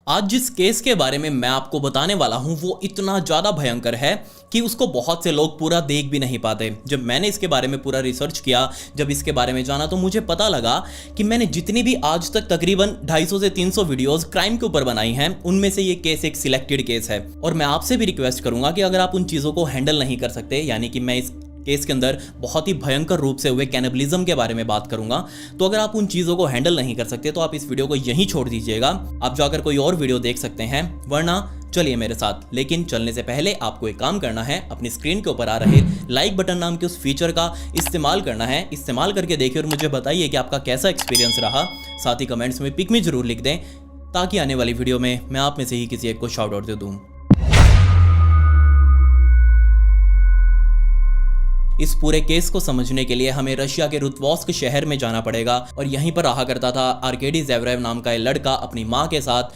आज जिस केस के बारे में मैं आपको बताने वाला हूं वो इतना ज़्यादा भयंकर है कि उसको बहुत से लोग पूरा देख भी नहीं पाते। जब मैंने इसके बारे में पूरा रिसर्च किया, जब इसके बारे में जाना, तो मुझे पता लगा कि मैंने जितनी भी आज तक तकरीबन 250 से 300 वीडियोस क्राइम के ऊपर बनाई हैं, उनमें से ये केस एक सिलेक्टेड केस है। और मैं आपसे भी रिक्वेस्ट करूंगा कि अगर आप उन चीज़ों को हैंडल नहीं कर सकते, यानी कि मैं इस केस के अंदर बहुत ही भयंकर रूप से हुए कैनिबलिज्म के बारे में बात करूंगा, तो अगर आप उन चीज़ों को हैंडल नहीं कर सकते तो आप इस वीडियो को यहीं छोड़ दीजिएगा। आप जाकर कोई और वीडियो देख सकते हैं, वरना चलिए मेरे साथ। लेकिन चलने से पहले आपको एक काम करना है, अपनी स्क्रीन के ऊपर आ रहे लाइक बटन नाम के उस फीचर का इस्तेमाल करना है। इस्तेमाल करके देखिए और मुझे बताइए कि आपका कैसा एक्सपीरियंस रहा। साथ ही कमेंट्स में पिक मी जरूर लिख दें, ताकि आने वाली वीडियो में मैं आप में से ही किसी एक को शाउट आउट दे दूं। इस पूरे केस को समझने के लिए हमें रशिया के रुतवॉस्क शहर में जाना पड़ेगा और यहीं पर रहा करता था आर्केडी ज़ेवरेव नाम का ये लड़का अपनी माँ के साथ।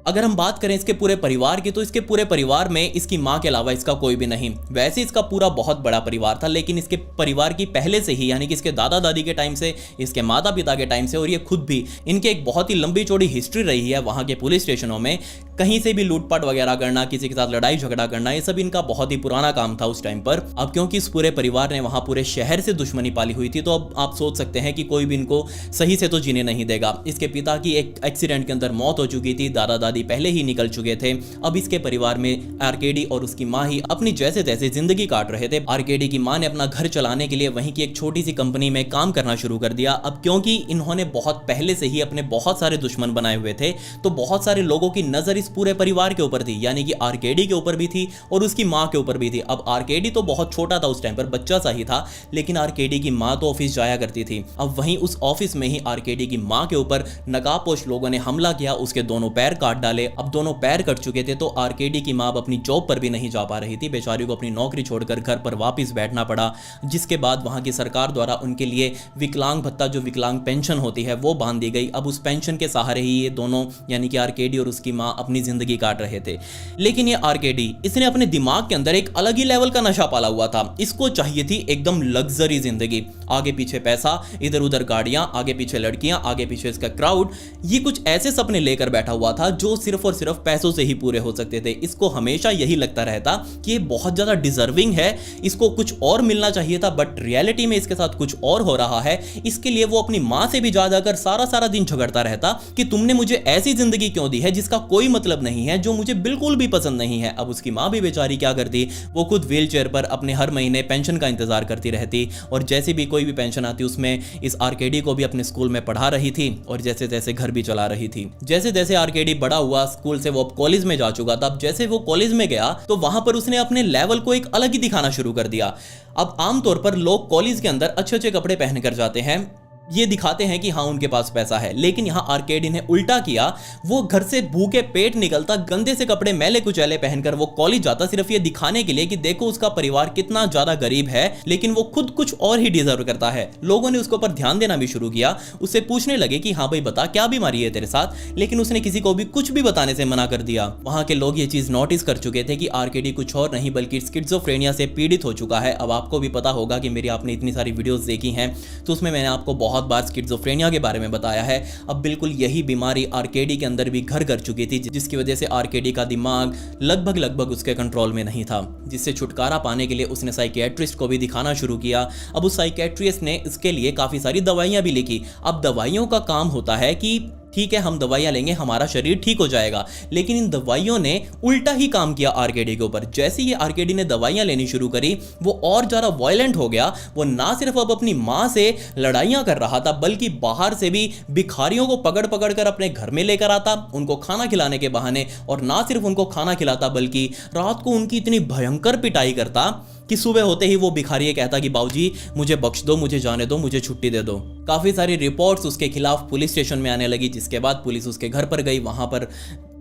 अगर हम बात करें इसके पूरे परिवार की, तो इसके पूरे परिवार में इसकी माँ के अलावा इसका कोई भी नहीं। वैसे इसका पूरा बहुत बड़ा परिवार था, लेकिन इसके परिवार की पहले से ही, यानी कि इसके दादा दादी के टाइम से, इसके माता पिता के टाइम से और ये खुद भी, इनके एक बहुत ही लंबी चौड़ी हिस्ट्री रही है वहाँ के पुलिस स्टेशनों में। कहीं से भी लूटपाट वगैरह करना, किसी के साथ लड़ाई झगड़ा करना, ये सब इनका बहुत ही पुराना काम था उस टाइम पर। अब क्योंकि इस पूरे परिवार ने वहाँ पूरे शहर से दुश्मनी पाली हुई थी, तो अब आप सोच सकते हैं कि कोई भी इनको सही से तो जीने नहीं देगा। इसके पिता की एक एक्सीडेंट के अंदर मौत हो चुकी थी, दादा दादी पहले ही निकल चुके थे। अब इसके परिवार में आर्केडी और उसकी माँ ही अपनी जैसे तैसे जिंदगी काट रहे थे। आर्केडी की माँ ने अपना घर चलाने के लिए वहीं की एक छोटी सी कंपनी में काम करना शुरू कर दिया। अब क्योंकि इन्होंने बहुत पहले से ही अपने बहुत सारे दुश्मन बनाए हुए थे, तो बहुत सारे लोगों की नजर इस पूरे परिवार के ऊपर थी, यानी कि आर्केडी के ऊपर भी थी और उसकी माँ के ऊपर भी थी। अब आर्केडी तो बहुत छोटा था उस टाइम पर, बच्चा सा ही था, लेकिन आर्केडी की माँ तो ऑफिस जाया करती थी। अब वहीं उस ऑफिस में ही आर्केडी की माँ के ऊपर नकाबपोश लोगों ने हमला किया, उसके दोनों पैर काट डाले। अब दोनों पैर कट चुके थे, तो आर्केडी की माँ अपनी जॉब पर भी नहीं जा पा रही थी। बेचारी को अपनी नौकरी छोड़कर घर पर वापस बैठना पड़ा, जिसके बाद वहां की सरकार द्वारा उनके लिए विकलांग भत्ता, जो विकलांग पेंशन होती है, वो बांध दी गई। अब उस पेंशन के सहारे ही ये दोनों, यानी कि आर्केडी और उसकी माँ, अपनी जिंदगी काट रहे थे। लेकिन ये आर्केडी, इसने अपने दिमाग के अंदर एक अलग ही लेवल का नशा पाला हुआ था। इसको चाहिए थी एकदम लग्जरी जिंदगी, आगे पीछे पैसा, इधर उधर गाड़ियां, आगे पीछे लड़कियां, आगे पीछे इसका क्राउड। ये कुछ ऐसे सपने लेकर बैठा हुआ था जो सिर्फ और सिर्फ पैसों से ही पूरे हो सकते थे। इसको हमेशा यही लगता रहता कि ये बहुत ज्यादा डिजर्विंग है, इसको कुछ और मिलना चाहिए था, बट रियलिटी में इसके साथ कुछ और हो रहा है। इसके लिए वो अपनी माँ से भी जा जाकर सारा दिन झगड़ता रहता कि तुमने मुझे ऐसी जिंदगी क्यों दी है जिसका कोई मतलब नहीं है, जो मुझे बिल्कुल भी पसंद नहीं है। अब उसकी माँ भी बेचारी क्या करती, वो खुद व्हीलचेयर पर अपने हर महीने पेंशन का इंतजार करती रहती, और जैसे भी कोई भी पेंशन आती उसमें इस आर्केडी को भी अपने स्कूल में पढ़ा रही थी और जैसे तैसे घर भी चला रही थी। जैसे जैसे आर्केडी बड़ा हुआ, स्कूल से वो कॉलेज में जा चुका था। जैसे वो कॉलेज में गया तो वहां पर उसने अपने लेवल को एक अलग ही दिखाना शुरू कर दिया। अब आमतौर पर लोग कॉलेज के अंदर अच्छे अच्छे कपड़े पहनकर जाते हैं, ये दिखाते हैं कि हाँ उनके पास पैसा है, लेकिन यहाँ आर्केडी ने उल्टा किया। वो घर से भूखे पेट निकलता, गंदे से कपड़े मैले कुचैले पहनकर वो कॉलेज जाता, सिर्फ ये दिखाने के लिए कि देखो उसका परिवार कितना ज्यादा गरीब है, लेकिन वो खुद कुछ और ही डिजर्व करता है। लोगों ने उसके ऊपर ध्यान देना भी शुरू किया, उससे पूछने लगे कि हाँ भाई बता क्या बीमारी है तेरे साथ, लेकिन उसने किसी को भी कुछ भी बताने से मना कर दिया। वहां के लोग ये चीज नोटिस कर चुके थे कि आर्केडी कुछ और नहीं बल्कि स्किज़ोफ्रेनिया से पीड़ित हो चुका है। अब आपको भी पता होगा कि मेरी आपने इतनी सारी वीडियोस देखी हैं, तो उसमें मैंने आपको बहुत बार स्किज़ोफ्रेनिया के बारे में बताया है। अब बिल्कुल यही बीमारी आर्केडी के अंदर भी घर कर चुकी थी, जिसकी वजह से आर्केडी का दिमाग लगभग उसके कंट्रोल में नहीं था, जिससे छुटकारा पाने के लिए उसने साइकियाट्रिस्ट को भी दिखाना शुरू किया। अब उस साइकियाट्रिस्ट ने इसके लिए काफ़ी सारी दवाइयाँ भी लिखी। अब दवाइयों का काम होता है कि ठीक है हम दवाइयाँ लेंगे, हमारा शरीर ठीक हो जाएगा, लेकिन इन दवाइयों ने उल्टा ही काम किया आर्केडी के ऊपर। जैसे ही आर्केडी ने दवाइयाँ लेनी शुरू करी, वो और ज़्यादा वायलेंट हो गया। वो ना सिर्फ अब अपनी माँ से लड़ाइयाँ कर रहा था, बल्कि बाहर से भी भिखारियों को पकड़ पकड़ कर अपने घर में लेकर आता, उनको खाना खिलाने के बहाने। और ना सिर्फ उनको खाना खिलाता, बल्कि रात को उनकी इतनी भयंकर पिटाई करता कि सुबह होते ही वो भिखारी कहता कि बाबूजी मुझे बख्श दो, मुझे जाने दो, मुझे छुट्टी दे दो। काफ़ी सारी रिपोर्ट्स उसके खिलाफ पुलिस स्टेशन में आने लगी, जिसके बाद पुलिस उसके घर पर गई। वहाँ पर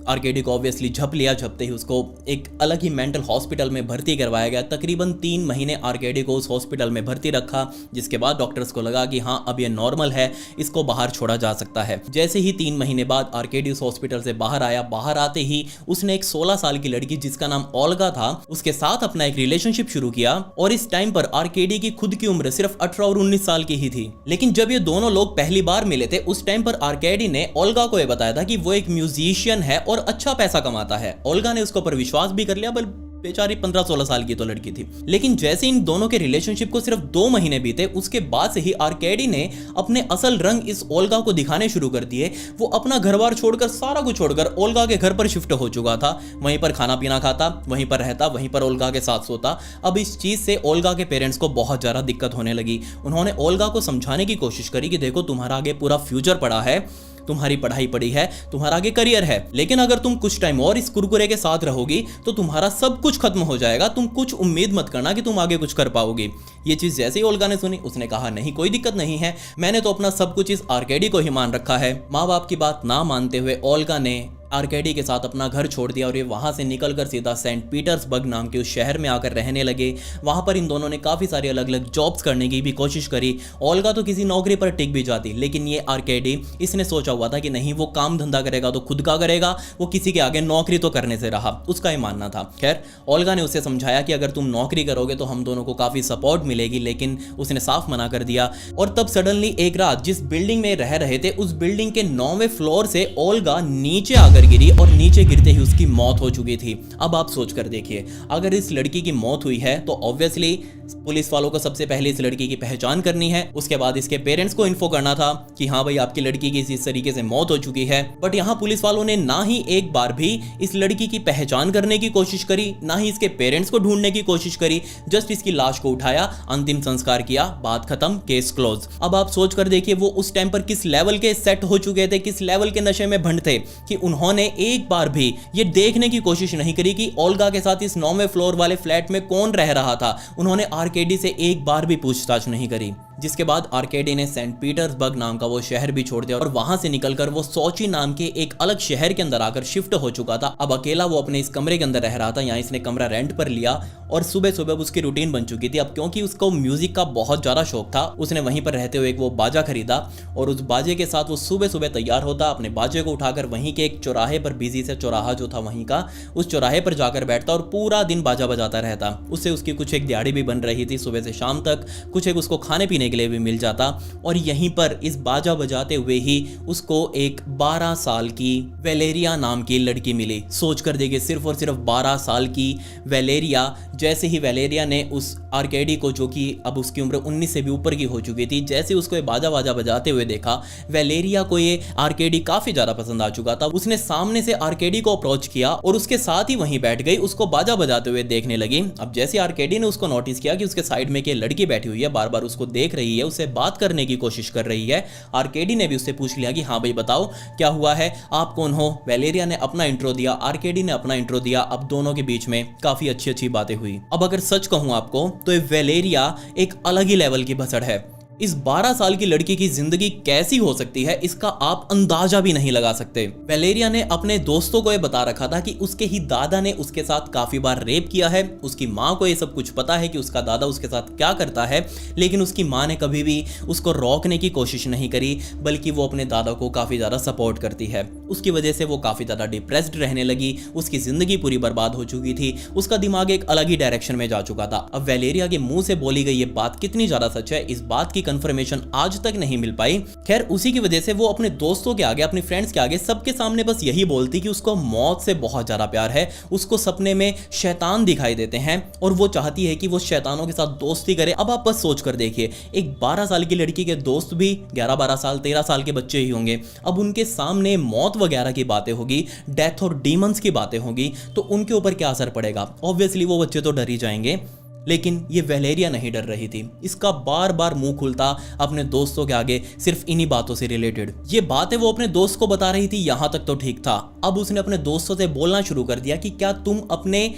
आर्केडी को ऑब्वियसली झप लिया। झपते ही उसको एक अलग ही मेंटल हॉस्पिटल में भर्ती करवाया गया। तकरीबन 3 महीने आर्केडी को उस हॉस्पिटल में भर्ती रखा, जिसके बाद डॉक्टर्स को लगा कि हाँ अब ये नॉर्मल है, इसको बाहर छोड़ा जा सकता है। जैसे ही 3 महीने बाद आर्केडी उस हॉस्पिटल से बाहर आया, बाहर आते ही उसने एक 16 साल की लड़की जिसका नाम ओल्गा था उसके साथ अपना एक रिलेशनशिप शुरू किया। और इस टाइम पर आर्केडी की खुद की उम्र सिर्फ 18 और 19 साल की ही थी। लेकिन जब ये दोनों लोग पहली बार मिले थे, उस टाइम पर आर्केडी ने ओल्गा को यह बताया था कि वो एक म्यूजिशियन है और अच्छा पैसा कमाता है। ओल्गा ने उसके ऊपर विश्वास भी कर लिया, बल बेचारी 15-16 साल की तो लड़की थी। लेकिन जैसे इन दोनों के रिलेशनशिप को सिर्फ 2 महीने बीते, उसके बाद से ही आर्केडी ने अपने असल रंग इस ओल्गा को दिखाने शुरू कर दिए। वो अपना घर बार छोड़कर, सारा कुछ छोड़कर ओल्गा के घर पर शिफ्ट हो चुका था। वहीं पर खाना पीना खाता, वहीं पर रहता, वहीं पर ओल्गा के साथ सोता। अब इस चीज से ओल्गा के पेरेंट्स को बहुत ज्यादा दिक्कत होने लगी। उन्होंने ओल्गा को समझाने की कोशिश करी कि देखो, तुम्हारा आगे पूरा फ्यूचर पड़ा है, तुम्हारी पढ़ाई पड़ी है, तुम्हारा आगे करियर है, लेकिन अगर तुम कुछ टाइम और इस कुरकुरे के साथ रहोगी तो तुम्हारा सब कुछ खत्म हो जाएगा। तुम कुछ उम्मीद मत करना कि तुम आगे कुछ कर पाओगी। ये चीज जैसे ही ओल्गा ने सुनी, उसने कहा नहीं, कोई दिक्कत नहीं है, मैंने तो अपना सब कुछ इस आर्केडी को ही मान रखा है। माँ बाप की बात ना मानते हुए ओल्गा ने आर्केडी के साथ अपना घर छोड़ दिया और ये वहाँ से निकलकर सीधा सेंट पीटर्सबर्ग नाम के उस शहर में आकर रहने लगे। वहाँ पर इन दोनों ने काफ़ी सारी अलग अलग जॉब्स करने की भी कोशिश करी। ओल्गा तो किसी नौकरी पर टिक भी जाती, लेकिन ये आर्केडी, इसने सोचा हुआ था कि नहीं, वो काम धंधा करेगा तो खुद का करेगा, वो किसी के आगे नौकरी तो करने से रहा, उसका ही मानना था। खैर, ओल्गा ने उसे समझाया कि अगर तुम नौकरी करोगे तो हम दोनों को काफ़ी सपोर्ट मिलेगी, लेकिन उसने साफ मना कर दिया। और तब सडनली एक रात जिस बिल्डिंग में रह रहे थे, उस बिल्डिंग के 9वें फ्लोर से ओल्गा नीचे आकर गिरी और नीचे गिरते ही उसकी मौत हो चुकी थी। अब आप सोच कर देखिए, अगर इस लड़की की मौत हुई है तो ऑब्वियसली पुलिस वालों को सबसे पहले इस लड़की की पहचान करनी है, उसके बाद इसके पेरेंट्स को इन्फो करना था कि हाँ भाई, आपकी लड़की की इस तरीके से मौत हो चुकी है। बट यहाँ पुलिस वालों ने ना ही एक बार भी इस लड़की की पहचान करने की कोशिश करी, ना ही इसके पेरेंट्स को ढूंढने की कोशिश करी। जस्ट इसकी लाश को उठाया, अंतिम संस्कार किया, बात खत्म, केस क्लोज। अब आप सोच कर देखिए वो उस टाइम पर किस लेवल के सेट हो चुके थे, किस लेवल के नशे में भंड थे कि उन्होंने एक बार भी ये देखने की कोशिश नहीं करी कि ओल्गा के साथ इस 9वें फ्लोर वाले फ्लैट में कौन रह रहा था। उन्होंने आर्केडी से एक बार भी पूछताछ नहीं करी। जिसके बाद आर्केडी ने सेंट पीटर्सबर्ग नाम का वो शहर भी छोड़ दिया और वहां से निकलकर वो सोची नाम के एक अलग शहर के अंदर आकर शिफ्ट हो चुका था। अब अकेला वो अपने इस कमरे के अंदर रह रहा था। यहाँ इसने कमरा रेंट पर लिया और सुबह सुबह उसकी रूटीन बन चुकी थी। अब क्योंकि उसको म्यूजिक का बहुत ज्यादा शौक था, उसने वहीं पर रहते हुए एक वो बाजा खरीदा और उस बाजे के साथ वो सुबह सुबह तैयार होता, अपने बाजे को उठाकर वहीं के एक चौराहे पर, बिजी से चौराहा जो था वहीं का, उस चौराहे पर जाकर बैठता और पूरा दिन बाजा बजाता रहता। उससे उसकी कुछ एक दिहाड़ी भी बन रही थी, सुबह से शाम तक कुछ एक उसको खाने पीने के लिए भी मिल जाता। और यहीं पर इस बाजा बजाते हुए ही उसको एक 12 साल की वेलेरिया नाम की लड़की मिली। सोच कर देखिए, सिर्फ और सिर्फ 12 साल की वेलेरिया। जैसे ही वेलेरिया ने उस आर्केडी को, जो कि अब उसकी उम्र 19 से भी ऊपर की हो चुकी थी, जैसे उसको ये बाजा बाजा बजाते हुए देखा, वेलेरिया को ये आर्केडी काफी ज्यादा पसंद आ चुका था। उसने सामने से आर्केडी को अप्रोच किया और उसके साथ ही वहीं बैठ गई, उसको बाजा बजाते हुए देखने लगी। अब जैसे आर्केडी ने उसको नोटिस किया कि उसके साइड में एक लड़की बैठी हुई है, बार बार उसको देख रही है, उससे बात करने की कोशिश कर रही है, आर्केडी ने भी उससे पूछ लिया कि हाँ भाई बताओ क्या हुआ है, आप कौन हो। वेलेरिया ने अपना इंट्रो दिया, आर्केडी ने अपना इंट्रो दिया। अब दोनों के बीच में काफी अच्छी अच्छी बातें हुई। अब अगर सच कहूं आपको तो ये वेलेरिया एक अलग ही लेवल की भसड़ है। इस 12 साल की लड़की की जिंदगी कैसी हो सकती है, इसका आप अंदाजा भी नहीं लगा सकते। वेलेरिया ने अपने दोस्तों को यह बता रखा था कि उसके ही दादा ने उसके साथ काफी बार रेप किया है। उसकी माँ को यह सब कुछ पता है कि उसका दादा उसके साथ क्या करता है, लेकिन उसकी माँ ने कभी भी उसको रोकने की कोशिश नहीं करी, बल्कि वो अपने दादा को काफी ज्यादा सपोर्ट करती है। उसकी वजह से वो काफी ज्यादा डिप्रेस्ड रहने लगी, उसकी जिंदगी पूरी बर्बाद हो चुकी थी, उसका दिमाग एक अलग ही डायरेक्शन में जा चुका था। अब वेलेरिया के मुंह से बोली गई ये बात कितनी ज्यादा सच है, इस बात की कंफर्मेशन आज तक नहीं मिल पाई। खैर, उसी की वजह से वो अपने दोस्तों के आगे, अपनी फ्रेंड्स के आगे, सबके सामने बस यही बोलती कि उसको मौत से बहुत ज्यादा प्यार है। उसको सपने में शैतान दिखाई देते हैं और वो चाहती है कि वो शैतानों के साथ दोस्ती करे। अब आप बस सोच कर देखिए, एक 12 साल की लड़की के दोस्त भी 11-12 साल, 13 साल के बच्चे ही होंगे। अब उनके सामने मौत वगैरह की बातें होगी, डेथ और डीमंस की बातें होगी, तो उनके ऊपर क्या असर पड़ेगा। ऑब्वियसली वो बच्चे तो डर ही जाएंगे। लेकिन ये वेलेरिया नहीं डर रही थी। इसका बार बार मुंह खुलता अपने दोस्तों के आगे सिर्फ इन्हीं बातों से रिलेटेड। ये बातें वो अपने दोस्त को बता रही थी, यहां तक तो ठीक था। अब उसने अपने दोस्तों से बोलना शुरू कर दिया कि क्या तुम अपने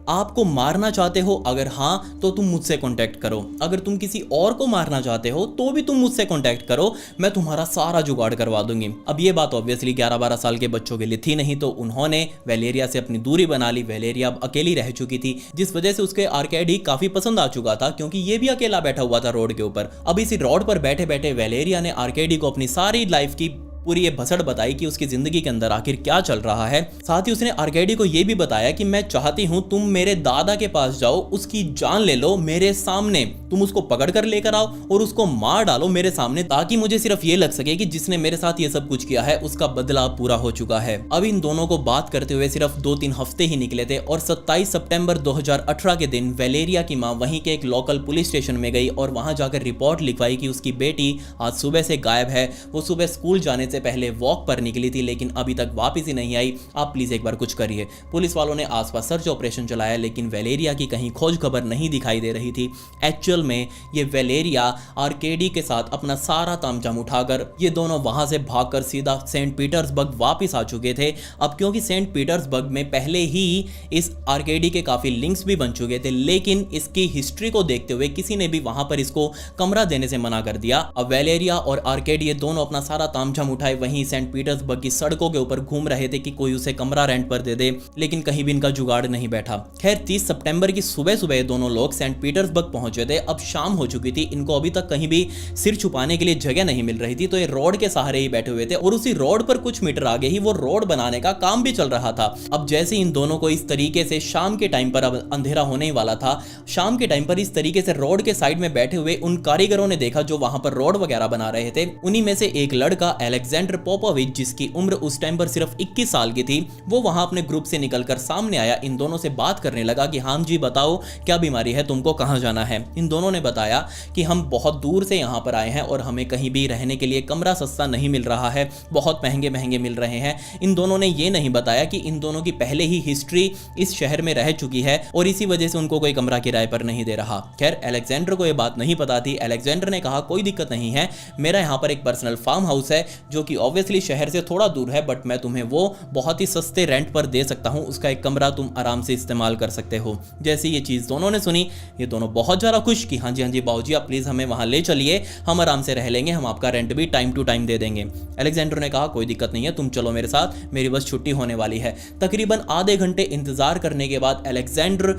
आपको मारना चाहते हो, अगर हाँ तो तुम मुझसे कांटेक्ट करो, अगर तुम किसी और को मारना चाहते हो तो भी तुम मुझसे कांटेक्ट करो, मैं तुम्हारा सारा जुगाड़ करवा दूंगी। अब ये बात ऑब्वियसली 11-12 साल के बच्चों के लिए थी नहीं, तो उन्होंने वेलेरिया से अपनी दूरी बना ली। वेलेरिया अब अकेली रह चुकी थी, जिस वजह से उसके आर्केडी काफी पसंद आ चुका था, क्योंकि ये भी अकेला बैठा हुआ था रोड के ऊपर। अब इसी रोड पर बैठे बैठे वेलेरिया ने आर्केडी को अपनी सारी लाइफ की पूरी ये भसड़ बताई कि उसकी जिंदगी के अंदर आखिर क्या चल रहा है। साथ ही उसने आर्केडी को ये भी बताया कि मैं चाहती हूं तुम मेरे दादा के पास जाओ, उसकी जान ले लो मेरे सामने, तुम उसको पकड़ कर लेकर आओ और उसको मार डालो मेरे सामने, ताकि मुझे सिर्फ ये लग सके कि जिसने मेरे साथ ये सब कुछ किया है उसका बदला पूरा हो चुका है। अब इन दोनों को बात करते हुए सिर्फ 2-3 हफ्ते ही निकले थे और 27 सितंबर 2018 के दिन वेलेरिया की मां वहीं के एक लोकल पुलिस स्टेशन में गई और वहां जाकर रिपोर्ट लिखवाई कि उसकी बेटी आज सुबह से गायब है। वो सुबह स्कूल जाने से पहले वॉक पर निकली थी लेकिन अभी तक वापस ही नहीं आई, आप प्लीज एक बार कुछ करिए। पुलिस वालों ने आसपास सर्च ऑपरेशन चलाया लेकिन वेलेरिया की कहीं खोज खबर नहीं दिखाई दे रही थी। एक्चुअल में ये वेलेरिया आर्केडी के साथ अपना सारा तामझाम उठाकर ये दोनों वहां से भागकर सीधा सेंट पीटर्सबर्ग वापस आ चुके थे। अब क्योंकि सेंट पीटर्सबर्ग में पहले ही इस आर्केडी के काफी लिंक्स भी बन चुके थे, लेकिन इसकी हिस्ट्री को देखते हुए किसी ने भी वहां पर इसको कमरा देने से मना कर दिया। अब वेलेरिया और आर्केडी ये दोनों अपना सारा तामझाम उठाए वहीं सेंट पीटर्सबर्ग की सड़कों के ऊपर घूम रहे थे कि कोई उसे कमरा रेंट पर दे दे, लेकिन कहीं भी इनका जुगाड़ नहीं बैठा। खैर 30 सितंबर की सुबह सुबह दोनों लोग सेंट पीटर्सबर्ग पहुंचे थे। अब शाम हो चुकी थी, इनको अभी तक कहीं भी सिर छुपाने के लिए जगह नहीं मिल रही थी, तो ये रोड के सहारे ही बैठे हुए थे और उसी रोड पर कुछ मीटर आगे ही वो रोड बनाने का काम भी चल रहा था। अब जैसे इन दोनों को इस तरीके से शाम के टाइम पर, अब अंधेरा होने ही वाला था, शाम के टाइम पर इस तरीके से रोड के साइड में बैठे हुए उन कारीगरों ने देखा जो वहां पर रोड वगैरह बना रहे थे। उन्हीं में से एक लड़का अलेक्जेंडर पोपोविच, जिसकी उम्र उस टाइम पर सिर्फ 21 साल की थी, वो वहां अपने ग्रुप से निकलकर सामने आया, इन दोनों से बात करने लगा कि हाँ जी बताओ क्या बीमारी है, तुमको कहां जाना है। इन दोनों ने बताया कि हम बहुत दूर से यहां पर आए हैं और हमें कहीं भी रहने के लिए कमरा सस्ता नहीं मिल रहा है, बहुत महंगे महंगे मिल रहे हैं। इन दोनों ने ये नहीं बताया कि इन दोनों की पहले ही हिस्ट्री इस शहर में रह चुकी है और इसी वजह से उनको कोई कमरा किराए पर नहीं दे रहा। खैर अलेक्जेंडर को यह बात नहीं पता थी। अलेक्जेंडर ने कहा कोई दिक्कत नहीं है, मेरा यहाँ पर एक पर्सनल फार्म हाउस है जो कि ऑब्वियसली शहर से थोड़ा दूर है, बट मैं तुम्हें वो बहुत ही सस्ते रेंट पर दे सकता हूँ, उसका एक कमरा तुम आराम से इस्तेमाल कर सकते हो। जैसे ये चीज़ दोनों ने सुनी, ये दोनों बहुत ज़्यादा खुश कि हाँ जी बाबूजी आप प्लीज़ हमें वहाँ ले चलिए, हम आराम से रह लेंगे, हम आपका रेंट भी टाइम टू टाइम दे देंगे। अलेक्जेंडर ने कहा कोई दिक्कत नहीं है, तुम चलो मेरे साथ, मेरी बस छुट्टी होने वाली है। तकरीबन आधे घंटे इंतजार करने के बाद अलेक्जेंडर,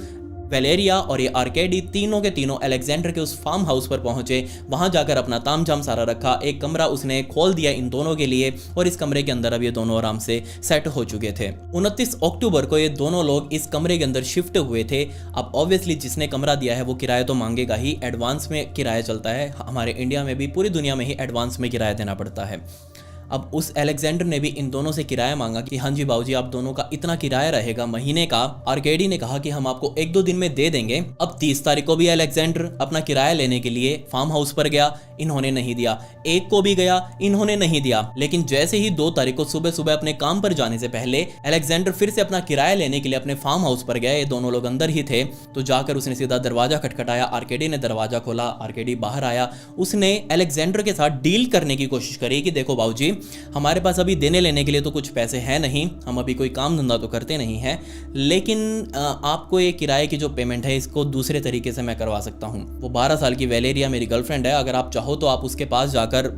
वेलेरिया और ये आर्केडी तीनों के तीनों अलेक्जेंडर के उस फार्म हाउस पर पहुंचे। वहां जाकर अपना तामझाम सारा रखा, एक कमरा उसने खोल दिया इन दोनों के लिए और इस कमरे के अंदर अब ये दोनों आराम से सेट हो चुके थे। 29 अक्टूबर को ये दोनों लोग इस कमरे के अंदर शिफ्ट हुए थे। अब ऑब्वियसली जिसने कमरा दिया है वो किराया तो मांगेगा ही, एडवांस में किराया चलता है, हमारे इंडिया में भी, पूरी दुनिया में ही एडवांस में किराया देना पड़ता है। अब उस अलेक्जेंडर ने भी इन दोनों से किराया मांगा कि हाँ जी बाबूजी आप दोनों का इतना किराया रहेगा महीने का। आर्केडी ने कहा कि हम आपको 1-2 दिन में दे देंगे। अब 30 तारीख को भी अलेक्जेंडर अपना किराया लेने के लिए फार्म हाउस पर गया, इन्होंने नहीं दिया। 1 को भी गया, इन्होंने नहीं दिया। लेकिन जैसे ही 2 तारीख को सुबह सुबह अपने काम पर जाने से पहले अलेक्जेंडर फिर से अपना किराया लेने के लिए अपने फार्म हाउस पर गया, ये दोनों लोग अंदर ही थे, तो जाकर उसने सीधा दरवाजा खटखटाया। आर्केडी ने दरवाजा खोला, आर्केडी बाहर आया। उसने अलेक्जेंडर के साथ डील करने की कोशिश करी कि देखो बाबूजी हमारे पास अभी देने लेने के लिए तो कुछ पैसे हैं नहीं, हम अभी कोई काम धंधा तो करते नहीं हैं, लेकिन आपको ये किराए की जो पेमेंट है इसको दूसरे तरीके से मैं करवा सकता हूँ। वो 12 साल की वेलेरिया मेरी गर्लफ्रेंड है, अगर आप चाहो तो आप उसके पास जाकर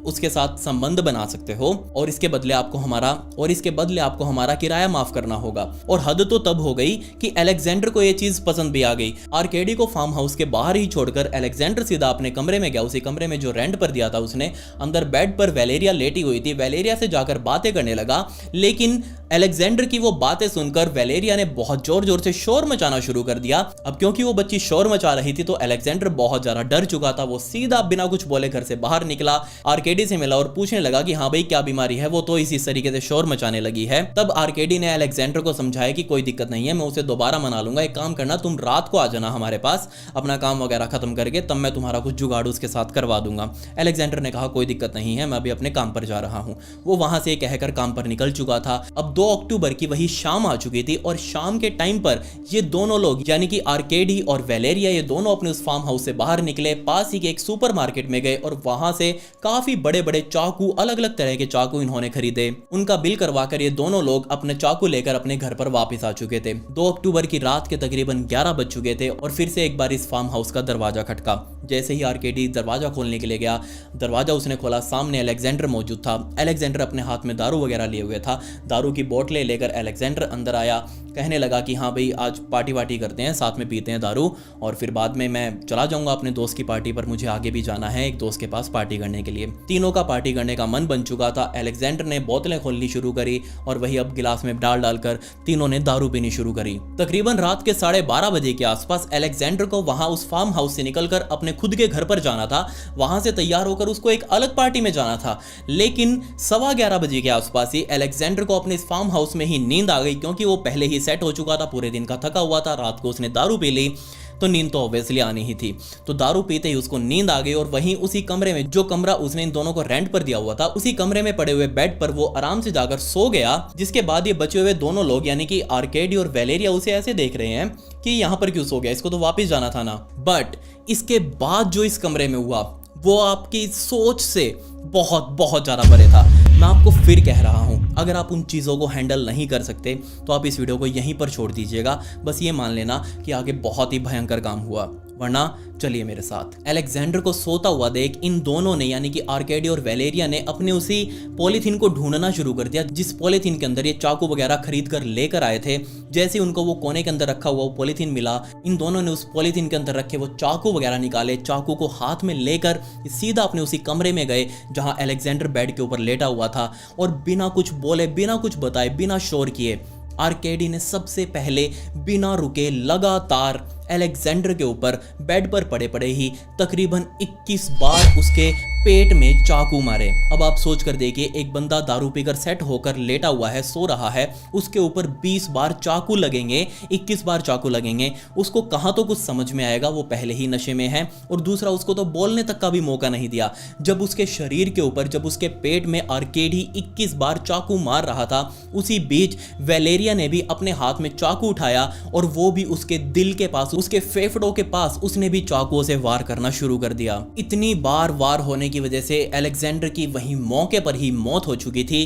उसके साथ संबंध बना सकते हो और इसके बदले आपको हमारा किराया माफ करना होगा। और हद तो तब हो गई कि अलेक्जेंडर को यह चीज पसंद भी आ गई। आर्केडी को फार्म हाउस के बाहर ही छोड़कर अलेक्जेंडर सीधा अपने कमरे में गया, उसी कमरे में जो रेंट पर दिया था उसने। अंदर बेड पर वेलेरिया लेटी हुई थी, वेलेरिया से जाकर बातें करने लगा, लेकिन अलेक्जेंडर की वो बातें सुनकर वेलेरिया ने बहुत जोर जोर से शोर मचाना शुरू कर दिया। अब क्योंकि वो बच्ची शोर मचा रही थी तो अलेक्जेंडर बहुत ज्यादा डर चुका था। वो सीधा बिना कुछ बोले घर से बाहर निकला, आर्केडी से मिला और पूछने लगा कि हाँ भाई क्या बीमारी है, वो तो इसी तरीके से शोर मचाने लगी है। तब आर्केडी ने अलेक्जेंडर को समझाया कि कोई दिक्कत नहीं है, मैं उसे दोबारा मना लूंगा, एक काम करना तुम रात को आ जाना हमारे पास अपना काम वगैरह खत्म करके, तब मैं तुम्हारा कुछ जुगाड़ उसके साथ करवा दूंगा। अलेक्जेंडर ने कहा कोई दिक्कत नहीं है, मैं अभी अपने काम पर जा रहा हूँ। वो वहां से कहकर काम पर निकल चुका था। अब 2 अक्टूबर की वही शाम आ चुकी थी और शाम के टाइम पर ये दोनों लोग यानी कि आर्केडी और वेलेरिया ये दोनों अपने उस फार्म हाउस से बाहर निकले, पास ही के एक सुपरमार्केट में गए और वहां से काफी बड़े बड़े चाकू, अलग अलग तरह के चाकू इन्होंने खरीदे। उनका बिल करवाकर ये दोनों लोग अपने चाकू लेकर अपने घर पर वापस आ चुके थे। 2 अक्टूबर की रात के तकरीबन 11 बज चुके थे और फिर से एक बार इस फार्म हाउस का दरवाजा खटका। जैसे ही आर्केडी दरवाजा खोलने के लिए गया, दरवाजा उसने खोला, सामने अलेक्जेंडर मौजूद था। अलेक्जेंडर अपने हाथ में दारू वगैरह लिए हुए था, दारू की बोतलें लेकर अलेक्जेंडर अंदर आया, कहने लगा कि हाँ भाई आज पार्टी वार्टी करते हैं, साथ में पीते हैं दारू और फिर बाद में मैं चला जाऊंगा अपने दोस्त की पार्टी पर, मुझे आगे भी जाना है एक दोस्त के पास पार्टी करने के लिए। तीनों का पार्टी करने का मन बन चुका था। अलेक्जेंडर ने बोतलें खोलनी शुरू करी और वही अब गिलास में डाल डालकर तीनों ने दारू पीनी शुरू करी। तकरीबन रात के 12:30 बजे के आसपास अलेक्जेंडर को वहां उस फार्म हाउस से निकलकर अपने खुद के घर पर जाना था। वहां से तैयार होकर उसको एक अलग पार्टी में जाना था, लेकिन 11:15 बजे के आसपास ही अलेक्जेंडर को अपने इस फार्म हाउस में ही नींद आ गई, क्योंकि वो पहले ही सेट हो चुका था, पूरे दिन का थका हुआ था, रात को उसने दारू पी ली तो नींद तो ऑब्वियसली आनी ही थी। तो दारू पीते ही उसको नींद आ गई और वहीं उसी कमरे में, जो कमरा उसने इन दोनों को रेंट पर दिया हुआ था, उसी कमरे में पड़े हुए बेड पर वो आराम से जाकर सो गया। जिसके बाद ये बचे हुए दोनों लोग यानी कि आर्केडी और वेलेरिया उसे ऐसे देख रहे हैं कि यहाँ पर क्यों सो गया, इसको तो वापस जाना था ना। बट इसके बाद जो इस कमरे में हुआ वो आपकी सोच से बहुत बहुत ज़्यादा परे था। मैं आपको फिर कह रहा हूँ, अगर आप उन चीज़ों को हैंडल नहीं कर सकते तो आप इस वीडियो को यहीं पर छोड़ दीजिएगा। बस ये मान लेना कि आगे बहुत ही भयंकर काम हुआ, वरना चलिए मेरे साथ। अलेक्जेंडर को सोता हुआ देख इन दोनों ने यानी कि आर्केडी और वेलेरिया ने अपने उसी पॉलीथीन को ढूंढना शुरू कर दिया, जिस पॉलीथीन के अंदर ये चाकू वगैरह खरीद कर लेकर आए थे। जैसे उनको वो कोने के अंदर रखा हुआ वो पॉलीथीन मिला, इन दोनों ने उस पॉलीथीन के अंदर रखे वो चाकू वगैरह निकाले। चाकू को हाथ में लेकर सीधा अपने उसी कमरे में गए जहां अलेक्जेंडर बेड के ऊपर लेटा हुआ था, और बिना कुछ बोले, बिना कुछ बताए, बिना शोर किए आर्केडी ने सबसे पहले बिना रुके लगातार अलेक्जेंडर के ऊपर बेड पर पड़े पड़े ही तकरीबन 21 बार उसके पेट में चाकू मारे। अब आप सोच कर देखिए, एक बंदा दारू पीकर सेट होकर लेटा हुआ है, सो रहा है, उसके ऊपर 20 बार चाकू लगेंगे, 21 बार चाकू लगेंगे। उसको कहाँ तो कुछ समझ में आएगा, वो पहले ही नशे में है, और दूसरा उसको तो बोलने तक का भी मौका नहीं दिया। जब उसके शरीर के ऊपर, जब उसके पेट में आर्केडी 21 बार चाकू मार रहा था, उसी बीच वेलेरिया ने भी अपने हाथ में चाकू उठाया और वो भी उसके दिल के पास, उसके फेफड़ों के पास उसने भी चाकुओं से वार करना शुरू कर दिया। इतनी बार वार होने की वजह से अलेक्जेंडर की वहीं मौके पर ही मौत हो चुकी थी।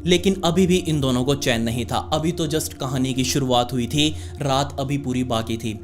लेकिन अभी भी इन दोनों को चैन नहीं था। अभी तो जस्ट कहानी की शुरुआत हुई थी, रात अभी पूरी बाकी थी।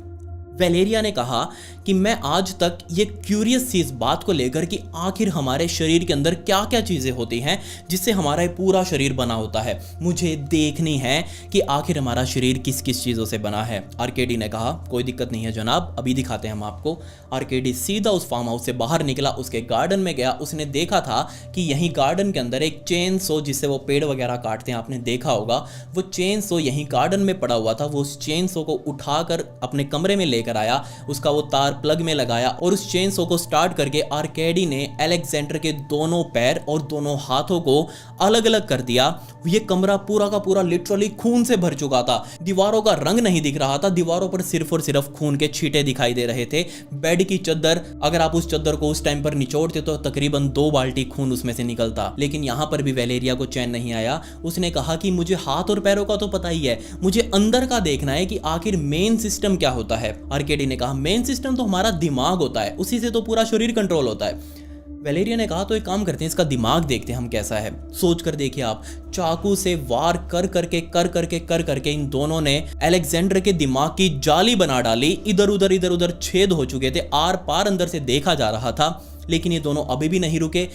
वेलेरिया ने कहा कि मैं आज तक ये क्यूरियस थी इस बात को लेकर कि आखिर हमारे शरीर के अंदर क्या क्या चीज़ें होती हैं जिससे हमारा ये पूरा शरीर बना होता है। मुझे देखनी है कि आखिर हमारा शरीर किस किस चीज़ों से बना है। आर्केडी ने कहा कोई दिक्कत नहीं है जनाब, अभी दिखाते हैं हम आपको। आर्केडी सीधा उस फार्म हाउस से बाहर निकला, उसके गार्डन में गया। उसने देखा था कि यहीं गार्डन के अंदर एक चेन सो, जिससे वो पेड़ वगैरह काटते हैं, आपने देखा होगा, वो चेन सो यहीं गार्डन में पड़ा हुआ था। वो उस चेन सो को उठाकर अपने कमरे में लेकर आया, उसका वो तार प्लग में लगाया और उस चेन सो को स्टार्ट करके आर्केडी ने अलेक्जेंडर के दोनों पैर और दोनों हाथों को अलग अलग कर दिया। ये कमरा पूरा का पूरा लिटरली खून से भर चुका था। दीवारों का रंग नहीं दिख रहा था, दीवारों पर सिर्फ और सिर्फ खून के छींटे दिखाई दे रहे थे। बेड की चद्दर, अगर आप उस चद्दर को उस टाइम पर निचोड़ते तो तकरीबन 2 बाल्टी खून उसमें से निकलता। लेकिन यहां पर भी वेलेरिया को चैन नहीं आया। उसने कहा कि मुझे हाथ और पैरों का तो पता ही है, मुझे अंदर का देखना है कि आखिर मेन सिस्टम क्या होता है। आर्केडी ने कहा मेन सिस्टम तो हमारा दिमाग होता है, उसी से तो पूरा शरीर कंट्रोल होता है। वेलेरिया ने कहा तो एक काम करते हैं, इसका दिमाग देखते हैं हम कैसा है। सोच कर देखिए आप, चाकू से वार कर करके इन दोनों ने अलेक्जेंडर के दिमाग की जाली बना डाली। इधर उधर छेद हो चुके थे, आर पार अंदर से देखा जा रहा था। लेकिन ये दोनों अभी भी नहीं रुके।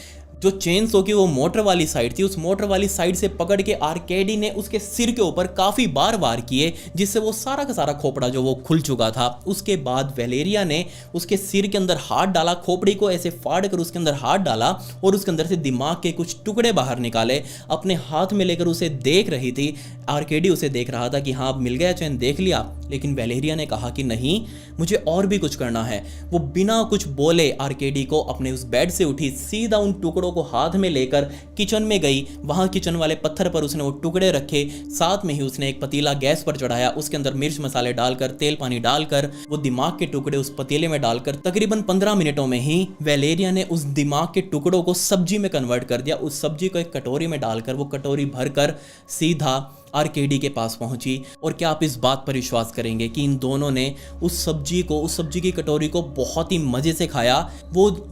जो चेन सो की वो मोटर वाली साइड थी, उस मोटर वाली साइड से पकड़ के आर्केडी ने उसके सिर के ऊपर काफी बार वार किए, जिससे वो सारा का सारा खोपड़ा जो वो खुल चुका था। उसके बाद वेलेरिया ने उसके सिर के अंदर हाथ डाला, खोपड़ी को ऐसे फाड़ कर उसके अंदर हाथ डाला और उसके अंदर से दिमाग के कुछ टुकड़े बाहर निकाले। अपने हाथ में लेकर उसे देख रही थी। आर्केडी उसे देख रहा था कि हाँ अब मिल गया चैन, देख लिया। लेकिन वेलेरिया ने कहा कि नहीं, मुझे और भी कुछ करना है। वो बिना कुछ बोले आर्केडी को अपने उस बेड से उठी, सीधा उन टुकड़ों को हाथ में लेकर किचन में गई। वहां किचन वाले पत्थर पर उसने वो टुकड़े रखे। साथ में ही उसने एक पतीला गैस पर चढ़ाया, उसके अंदर मिर्च मसाले डालकर, तेल पानी डालकर, वो दिमाग के टुकड़े उस पतीले में डालकर तकरीबन 15 मिनटों में ही वेलेरिया ने उस दिमाग के टुकड़ों को सब्जी में कन्वर्ट कर दिया। उस सब्जी को एक कटोरी में डालकर, वो कटोरी भरकर सीधा आर्केडी के पास पहुंची। और क्या आप इस बात पर विश्वास करेंगे कि इन दोनों ने उस सब्जी की कटोरी को बहुत ही मजे से खाया।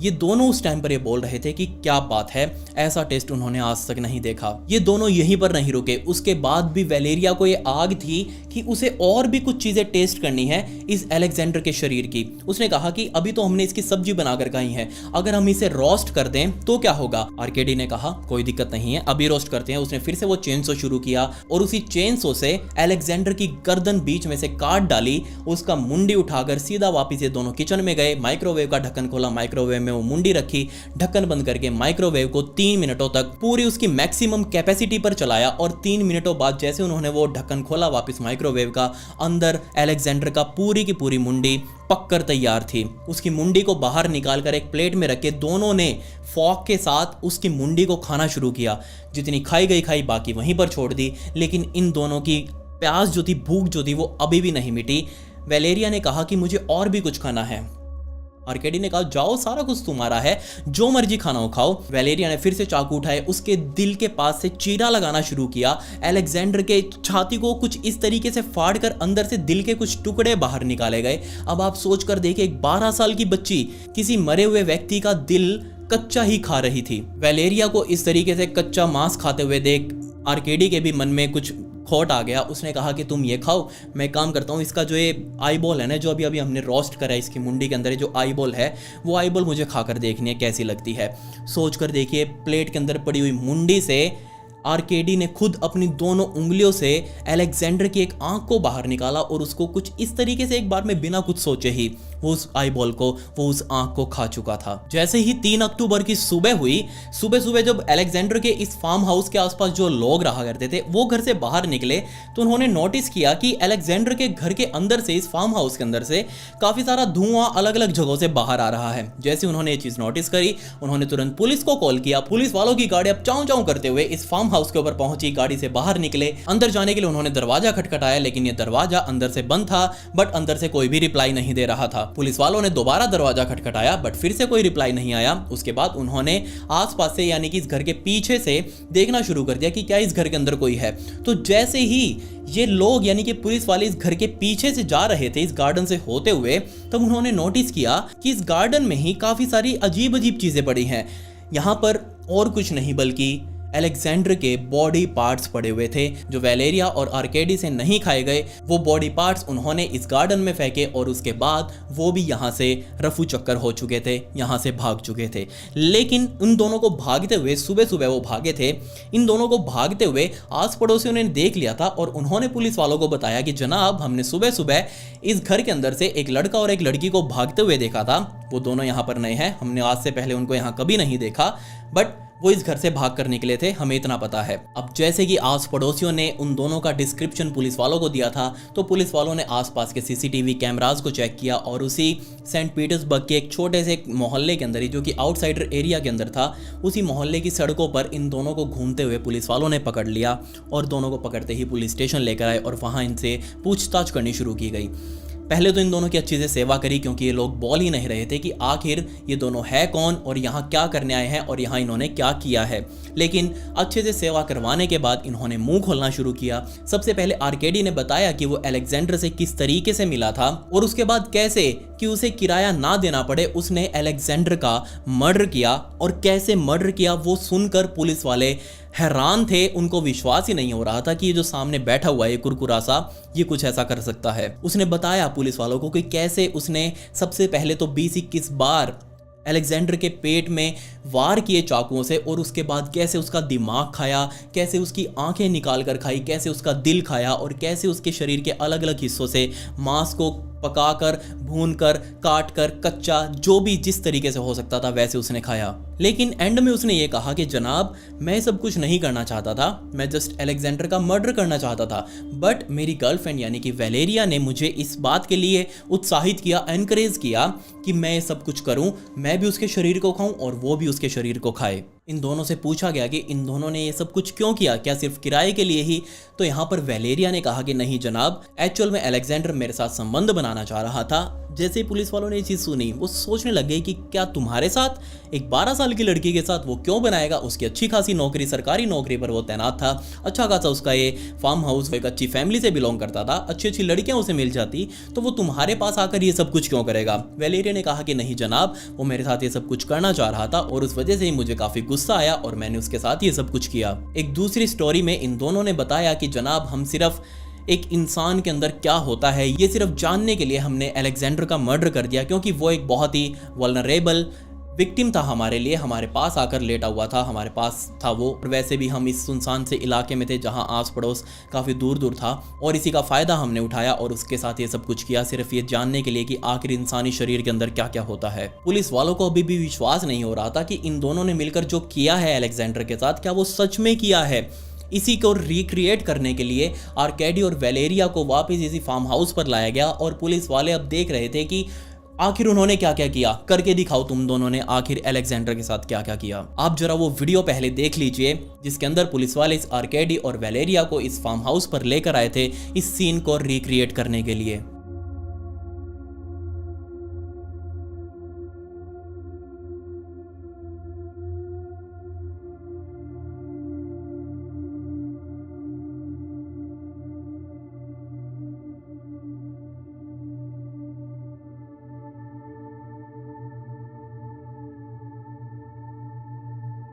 ये दोनों उस टाइम पर ये बोल रहे थे कि क्या बात है, ऐसा टेस्ट उन्होंने आज तक नहीं देखा। ये दोनों यहीं पर नहीं रुके। उसके बाद भी वेलेरिया को ये आग थी कि उसे और भी कुछ चीजें टेस्ट करनी है इस अलेक्जेंडर के शरीर की। उसने कहा कि अभी तो हमने इसकी सब्जी बनाकर खाई है, अगर हम इसे रोस्ट कर दें तो क्या होगा। आर्केडी ने कहा कोई दिक्कत नहीं है, अभी रोस्ट करते हैं। उसने फिर से वो चेन सो शुरू किया और उसी चेनसो से अलेक्जेंडर की गर्दन बीच में से काट डाली। उसका मुंडी उठाकर सीधा वापस ये दोनों किचन में गए, माइक्रोवेव का ढक्कन खोला, माइक्रोवेव में वो मुंडी रखी, ढक्कन बंद करके माइक्रोवेव को 3 मिनटों तक पूरी उसकी मैक्सिमम कैपेसिटी पर चलाया। और 3 मिनटों बाद जैसे उन्होंने वो ढक्कन खोला वापस माइक्रोवेव का, अंदर अलेक्जेंडर का पूरी की पूरी मुंडी पककर तैयार थी। उसकी मुंडी को बाहर निकालकर एक प्लेट में रख के दोनों ने फॉक के साथ उसकी मुंडी को खाना शुरू किया। जितनी खाई गई खाई, बाकी वहीं पर छोड़ दी। लेकिन इन दोनों की प्यास जो थी, भूख जो थी, वो अभी भी नहीं मिटी। वेलेरिया ने कहा कि मुझे और भी कुछ खाना है। आर्केडी ने कहा जाओ, सारा कुछ तुम्हारा है, जो मर्जी खाना हो खाओ। वेलेरिया ने फिर से चाकू उठाए, उसके दिल के पास से चीरा लगाना शुरू किया। अलेक्जेंडर के छाती को कुछ इस तरीके से फाड़कर अंदर से दिल के कुछ टुकड़े बाहर निकाले गए। अब आप सोचकर देखिए, एक 12 साल की बच्ची किसी मरे हुए व्यक्ति का दिल कच्चा ही खा रही थी। वेलेरिया को इस तरीके से कच्चा मांस खाते हुए देख आर्केडी के भी मन में कुछ खोट आ गया। उसने कहा कि तुम ये खाओ, मैं काम करता हूँ, इसका जो ये आई बॉल है ना, जो अभी अभी हमने रोस्ट करा है, इसकी मुंडी के अंदर जो आई बॉल है, वो आई बॉल मुझे खाकर देखनी है कैसी लगती है। सोचकर देखिए, प्लेट के अंदर पड़ी हुई मुंडी से आर्केडी ने खुद अपनी दोनों उंगलियों से अलेक्जेंडर की एक आंख को बाहर निकाला और उसको कुछ इस तरीके से एक बार में बिना कुछ सोचे ही वो उस आई बॉल को, वो उस आंख को खा चुका था। जैसे ही 3 अक्टूबर की सुबह हुई, सुबह सुबह जब अलेक्जेंडर के इस फार्म हाउस के आसपास जो लोग रहा करते थे वो घर से बाहर निकले, तो उन्होंने नोटिस किया कि अलेक्जेंडर के घर के अंदर से, इस फार्म हाउस के अंदर से काफी सारा धुआं अलग अलग जगहों से बाहर आ रहा है। जैसे उन्होंने ये चीज नोटिस करी, उन्होंने तुरंत पुलिस को कॉल किया। पुलिस वालों की गाड़ी अब चाऊ चाऊ करते हुए इस फार्म हाउस के ऊपर पहुंची, गाड़ी से बाहर निकले। अंदर जाने के लिए उन्होंने दरवाजा खटखटाया, लेकिन ये दरवाजा अंदर से बंद था, बट अंदर से कोई भी रिप्लाई नहीं दे रहा था। पुलिस वालों ने दोबारा दरवाजा खटखटाया, बट फिर से कोई रिप्लाई नहीं आया। उसके बाद उन्होंने आसपास से, यानी कि इस घर के पीछे से देखना शुरू कर दिया कि क्या इस घर के अंदर कोई है। तो जैसे ही ये लोग, यानी कि पुलिस वाले, इस घर के पीछे से जा रहे थे, इस गार्डन से होते हुए, तब उन्होंने नोटिस किया कि इस गार्डन में ही काफी सारी अजीब अजीब चीजें पड़ी हैं। यहां पर और कुछ नहीं बल्कि अलेक्जेंडर के बॉडी पार्ट्स पड़े हुए थे, जो वेलेरिया और आर्केडी से नहीं खाए गए। वो बॉडी पार्ट्स उन्होंने इस गार्डन में फेंके और उसके बाद वो भी यहाँ से रफू चक्कर हो चुके थे, यहाँ से भाग चुके थे। लेकिन उन दोनों को भागते हुए, सुबह सुबह वो भागे थे, इन दोनों को भागते हुए आस पड़ोसियों ने देख लिया था और उन्होंने पुलिस वालों को बताया कि जनाब, हमने सुबह सुबह इस घर के अंदर से एक लड़का और एक लड़की को भागते हुए देखा था। वो दोनों यहाँ पर नए हैं, हमने आज से पहले उनको यहाँ कभी नहीं देखा, बट वो इस घर से भाग कर निकले थे, हमें इतना पता है। अब जैसे कि आस पड़ोसियों ने उन दोनों का डिस्क्रिप्शन पुलिस वालों को दिया था, तो पुलिस वालों ने आसपास के सीसीटीवी कैमरास को चेक किया और उसी सेंट पीटर्सबर्ग के एक छोटे से मोहल्ले के अंदर ही, जो कि आउटसाइडर एरिया के अंदर था, उसी मोहल्ले की सड़कों पर इन दोनों को घूमते हुए पुलिस वालों ने पकड़ लिया। और दोनों को पकड़ते ही पुलिस स्टेशन लेकर आए और वहाँ इनसे पूछताछ करनी शुरू की गई। पहले तो इन दोनों की अच्छे से सेवा करी, क्योंकि ये लोग बोल ही नहीं रहे थे कि आखिर ये दोनों है कौन और यहाँ क्या करने आए हैं और यहाँ इन्होंने क्या किया है। लेकिन अच्छे से सेवा करवाने के बाद इन्होंने मुंह खोलना शुरू किया। सबसे पहले आर्केडी ने बताया कि वो अलेक्जेंडर से किस तरीके से मिला था और उसके बाद कैसे कि उसे किराया ना देना पड़े उसने अलेक्जेंडर का मर्डर किया। और कैसे मर्डर किया वो सुनकर पुलिस वाले हैरान थे, उनको विश्वास ही नहीं हो रहा था कि ये जो सामने बैठा हुआ है कुरकुरा सा, ये कुछ ऐसा कर सकता है। उसने बताया पुलिस वालों को कि कैसे उसने सबसे पहले तो 20-21 बार अलेक्जेंडर के पेट में वार किए चाकुओं से और उसके बाद कैसे उसका दिमाग खाया, कैसे उसकी आंखें निकाल कर खाई, कैसे उसका दिल खाया और कैसे उसके शरीर के अलग अलग हिस्सों से मांस को पकाकर, भूनकर, काटकर, कच्चा, जो भी जिस तरीके से हो सकता था वैसे उसने खाया। लेकिन एंड में उसने ये कहा कि जनाब, मैं सब कुछ नहीं करना चाहता था, मैं जस्ट अलेक्जेंडर का मर्डर करना चाहता था, बट मेरी गर्लफ्रेंड यानी कि वेलेरिया ने मुझे इस बात के लिए उत्साहित किया, एनकरेज किया कि मैं ये सब कुछ करूं, मैं भी उसके शरीर को खाऊं और वो भी उसके शरीर को खाए। इन दोनों से पूछा गया कि इन दोनों ने ये सब कुछ क्यों किया, क्या सिर्फ किराए के लिए ही? तो यहाँ पर वेलेरिया ने कहा कि नहीं जनाब, एक्चुअल में अलेक्जेंडर मेरे साथ संबंध बनाना चाह रहा था। जैसे ही पुलिस वालों ने ये चीज़ सुनी, वो सोचने लग गए कि क्या तुम्हारे साथ एक 12 साल की लड़की के साथ वो क्यों बनाएगा? उसकी अच्छी खासी नौकरी, सरकारी नौकरी पर वो तैनात था, अच्छा खासा उसका ये फार्म हाउस, वो एक अच्छी फैमिली से बिलोंग करता था, अच्छी अच्छी लड़कियां उसे मिल जाती, तो वो तुम्हारे पास आकर ये सब कुछ क्यों करेगा? वेलेरिया ने कहा कि नहीं जनाब, वो मेरे साथ ये सब कुछ करना चाह रहा था और उस वजह से ही मुझे काफ़ी गुस्सा आया और मैंने उसके साथ ये सब कुछ किया। एक दूसरी स्टोरी में इन दोनों ने बताया कि जनाब, हम सिर्फ एक इंसान के अंदर क्या होता है ये सिर्फ जानने के लिए हमने अलेक्जेंडर का मर्डर कर दिया, क्योंकि वो एक बहुत ही वल्नरेबल, विक्टिम था हमारे लिए, हमारे पास आकर लेटा हुआ था, हमारे पास था वो। और वैसे भी हम इस सुनसान से इलाके में थे जहां आस पड़ोस काफ़ी दूर दूर था, और इसी का फ़ायदा हमने उठाया और उसके साथ ये सब कुछ किया, सिर्फ ये जानने के लिए कि आखिर इंसानी शरीर के अंदर क्या क्या होता है। पुलिस वालों को अभी भी विश्वास नहीं हो रहा था कि इन दोनों ने मिलकर जो किया है अलेक्जेंडर के साथ, क्या वो सच में किया है। इसी को रिक्रिएट करने के लिए आर्केडी और वेलेरिया को वापस इसी फार्म हाउस पर लाया गया, और पुलिस वाले अब देख रहे थे कि आखिर उन्होंने क्या क्या किया। करके दिखाओ तुम दोनों ने आखिर अलेक्जेंडर के साथ क्या क्या किया। आप जरा वो वीडियो पहले देख लीजिए जिसके अंदर पुलिस वाले इस आर्केडी और वेलेरिया को इस फार्म हाउस पर लेकर आए थे इस सीन को रिक्रिएट करने के लिए।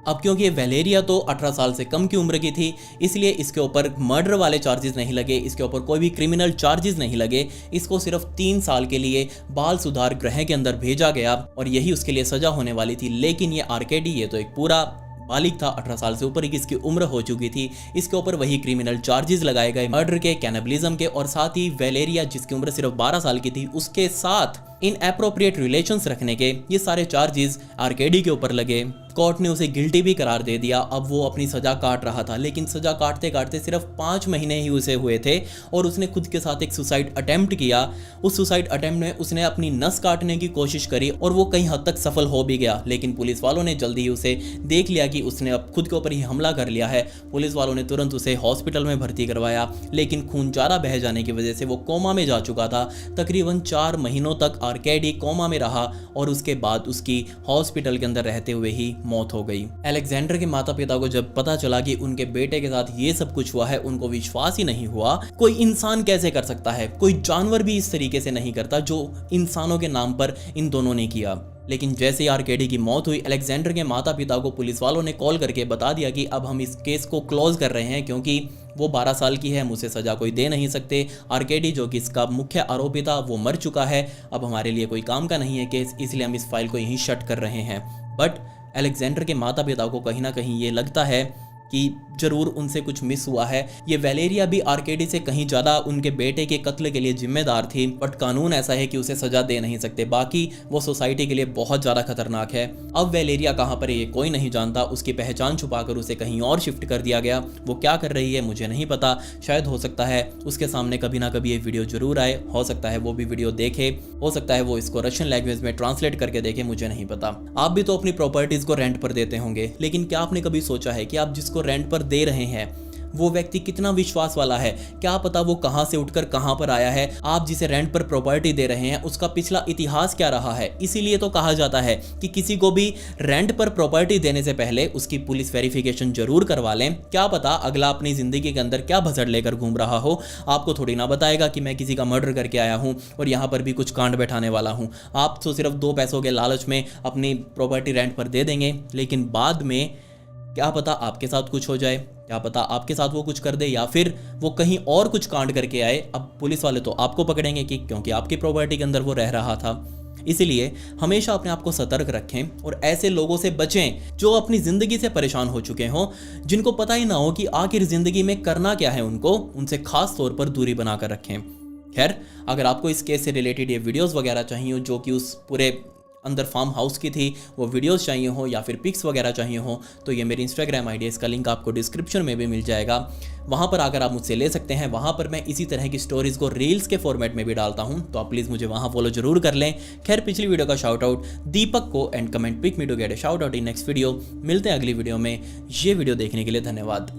अब क्योंकि ये वेलेरिया तो 18 साल से कम की उम्र की थी, इसलिए इसके ऊपर मर्डर वाले चार्जेस नहीं लगे, इसके ऊपर कोई भी क्रिमिनल चार्जेस नहीं लगे। इसको सिर्फ 3 साल के लिए बाल सुधार गृह के अंदर भेजा गया और यही उसके लिए सजा होने वाली थी। लेकिन ये आर्केडी, ये तो एक पूरा बालिग था, 18 साल से ऊपर की इसकी उम्र हो चुकी थी। इसके ऊपर वही क्रिमिनल चार्जेस लगाए गए, मर्डर के, कैनिबलिज्म के, और साथ ही वेलेरिया जिसकी उम्र सिर्फ 12 साल की थी उसके साथ इनएप्रोप्रिएट रिलेशंस रखने के, ये सारे चार्जेस आर्केडी के ऊपर लगे। कोर्ट ने उसे गिल्टी भी करार दे दिया। अब वो अपनी सजा काट रहा था, लेकिन सजा काटते काटते सिर्फ 5 महीने ही उसे हुए थे और उसने खुद के साथ एक सुसाइड अटेम्प्ट किया। उस सुसाइड अटेम्प्ट में उसने अपनी नस काटने की कोशिश करी और वो कई हद तक सफल हो भी गया, लेकिन पुलिस वालों ने जल्दी ही उसे देख लिया कि उसने अब खुद के ऊपर ही हमला कर लिया है। पुलिस वालों ने तुरंत उसे हॉस्पिटल में भर्ती करवाया, लेकिन खून ज़्यादा बह जाने की वजह से वो कोमा में जा चुका था। तकरीबन 4 महीनों तक आर्केडी कोमा में रहा और उसके बाद उसकी हॉस्पिटल के अंदर रहते हुए ही मौत हो गई। अलेक्जेंडर के माता पिता को जब पता चला कि उनके बेटे के साथ ये सब कुछ हुआ है, उनको विश्वास ही नहीं हुआ। कोई इंसान कैसे कर सकता है, कोई जानवर भी इस तरीके से नहीं करता जो इंसानों के नाम पर इन दोनों ने किया। लेकिन जैसे ही आर्केडी की मौत हुई, अलेक्जेंडर के माता पिता को पुलिस वालों ने कॉल करके बता दिया कि अब हम इस केस को क्लोज कर रहे हैं, क्योंकि वो 12 साल की है, मुझसे सजा कोई दे नहीं सकते। आर्केडी जो कि इसका मुख्य आरोपी था वो मर चुका है, अब हमारे लिए कोई काम का नहीं है केस, इसलिए हम इस फाइल को यहीं शट कर रहे हैं। बट अलेक्जेंडर के माता पिता को कहीं ना कहीं ये लगता है कि जरूर उनसे कुछ मिस हुआ है। ये वेलेरिया भी आर्केडी से कहीं ज़्यादा उनके बेटे के कत्ल के लिए जिम्मेदार थी, बट कानून ऐसा है कि उसे सजा दे नहीं सकते, बाकी वो सोसाइटी के लिए बहुत ज़्यादा खतरनाक है। अब वेलेरिया कहाँ पर है ये कोई नहीं जानता, उसकी पहचान छुपाकर उसे कहीं और शिफ्ट कर दिया गया। वो क्या कर रही है मुझे नहीं पता, शायद हो सकता है उसके सामने कभी ना कभी ये वीडियो जरूर आए, हो सकता है वो भी वीडियो देखे, हो सकता है वो इसको रशियन लैंग्वेज में ट्रांसलेट करके देखे, मुझे नहीं पता। आप भी तो अपनी प्रॉपर्टीज़ को रेंट पर देते होंगे, लेकिन क्या आपने कभी सोचा है कि आप जिसको रेंट पर दे रहे हैं वो व्यक्ति कितना विश्वास वाला है? क्या पता वो कहां से उठकर कहां पर आया है। आप जिसे रेंट पर प्रॉपर्टी दे रहे हैं उसका पिछला इतिहास क्या रहा है। इसीलिए तो कहा जाता है कि किसी को भी रेंट पर प्रॉपर्टी देने से पहले उसकी पुलिस वेरिफिकेशन जरूर करवा लें। क्या पता अगला अपनी जिंदगी के अंदर क्या भसड़ लेकर घूम रहा हो। आपको थोड़ी ना बताएगा कि मैं किसी का मर्डर करके आया हूं और यहां पर भी कुछ कांड बैठाने वाला हूं। आप तो सिर्फ 2 पैसों के लालच में अपनी प्रॉपर्टी रेंट पर दे देंगे, लेकिन बाद में क्या पता आपके साथ कुछ हो जाए, क्या पता आपके साथ वो कुछ कर दे या फिर वो कहीं और कुछ कांड करके आए। अब पुलिस वाले तो आपको पकड़ेंगे कि क्योंकि आपकी प्रॉपर्टी के अंदर वो रह रहा था। इसीलिए हमेशा अपने आप को सतर्क रखें और ऐसे लोगों से बचें जो अपनी ज़िंदगी से परेशान हो चुके हों, जिनको पता ही ना हो कि आखिर ज़िंदगी में करना क्या है उनको, उनसे खास तौर पर दूरी बनाकर रखें। खैर, अगर आपको इस केस से रिलेटेड ये वीडियोस वगैरह चाहिए जो कि उस पूरे अंदर फार्म हाउस की थी, वो वीडियोस चाहिए हो या फिर पिक्स वगैरह चाहिए हो, तो ये मेरी इंस्टाग्राम आईडी है, इसका लिंक आपको डिस्क्रिप्शन में भी मिल जाएगा। वहाँ पर आकर आप मुझसे ले सकते हैं। वहाँ पर मैं इसी तरह की स्टोरीज़ को रील्स के फॉर्मेट में भी डालता हूँ, तो आप प्लीज़ मुझे वहाँ फॉलो जरूर कर लें। खैर, पिछली वीडियो का शाउट आउट दीपक को and comment pick me to get a shout out in next video. मिलते हैं अगली वीडियो में। ये वीडियो देखने के लिए धन्यवाद।